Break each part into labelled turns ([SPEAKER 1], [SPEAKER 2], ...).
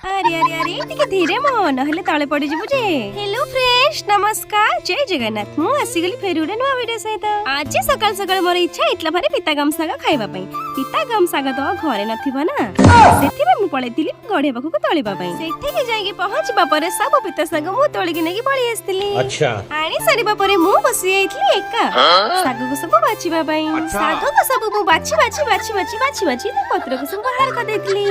[SPEAKER 1] अरे अरे अरे टिके धीरे मो नहले तळे पड़ी जिवु जे। हेलो फ्रेंड्स नमस्कार जय जगन्नाथ मु आसी गली फेर उडे नुवा वीडियो सहित। आज सकाळ सकाळ मोर इच्छा इतला भारी पिता गम साग खाइबा पई। पिता गम साग तो घरे नथिबो ना सेथि में मु पळेतिली गढे पाखु को तळिबा पई। सेथि के जाई के पहुंचबा परे सब पिता साग मु तळि के नेकी पळी आस्तिली। अच्छा आनी सरीबा परे मु बसी आइतली एका साग को सब बाछिबा पई। साग को सब मु बाछी पत्र को सब बाहर कर देतली।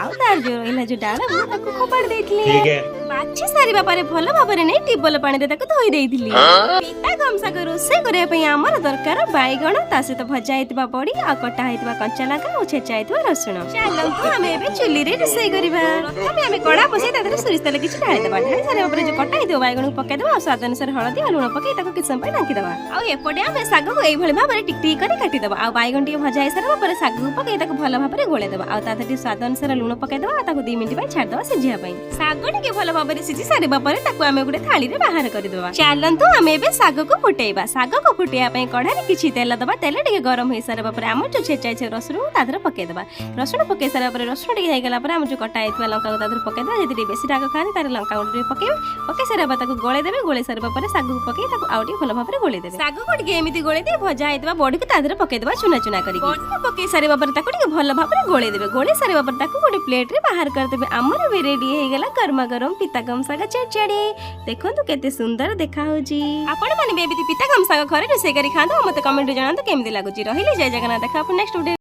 [SPEAKER 1] आउ तार जो रहिला जो डाला मु ताको खोपाड़ देतली। ठीक है बाछी सारीबा परे भलो भाबरे नै टिबल पानी रे ताको धोई देइतली। पिता गम साग रोसे करे पई हमर दरकार बाईगण ता से तो भजा हेतबा बड़ी आ कटा हेतबा कंचा लगा ओ छेचा हेतबा रसुण। चलो तो हमें एबे चुल्ली रे रोसे करबा। प्रथमे हमें कड़ा बसे तादरे सोरिष तेल किछ ढाଳି देबा। ढाଳି सारे ऊपर जो कटा हेतबा बाईगण को पके देबा स्वाद अनुसार हळदी आ लूण पके ताको किछ समय ढांकी देबा। आ एपटे हमें साग को एई भली भाबरे टिक टिक करी काटी देबा। आ बाईगण टी भजा हे सारा पर साग को पके ताको भलो भाबरे गोळे देबा। आ तादरे स्वाद अनुसार लूण पके देबा आ ताको 2 मिनिट पय छाड़ देबा सिझिया पई। साग टिके भलो भाबरे सिझी सारिबा परे ताको हमें गुडे थाली रे बाहर करि देबा। चलंतु हमें एबे साग को फुटेइबा। साग को फुटेया पई कढ़ा रे किछि तेल देबा। तेल टिके गरम होई सारा परे हम जो छेचा छे रसुण तादरे पके देबा। रसुण पके सारा परे रसुण टिके हे गेला परे हम जो कटा हेतबा लंका को तादरे पके देबा। जति बेसी राग खानी तारे लंका गुडे पकेबे। पके सारा बा ताको गोळे देबे। गोळे सारा परे साग को पके ताको आउटी भलो भाबरे गोळे देबे। साग को टिके एमिति गोळे दे भजा हेतबा बॉडी को तादरे पके देबा चुना चुना करी। बॉडी को पके सारा परे ताको टिके भलो भाबरे गोळे देबे। गोळे सारा परे ताको गोटे प्लेट रे बाहर कर देबे। हमर भी रेडी हे गेला गरमा गरम पिता गम साग चटचड़ी। देखंतु केते सुंदर देखा होजी। आपण माने बेबी पिता गम साग घरे रोसे करी खांतो। मते कमेंट रे जणांतो केमिति लागुची। रहिले जय जगन्नाथ। देखा अपन नेक्स्ट वीडियो।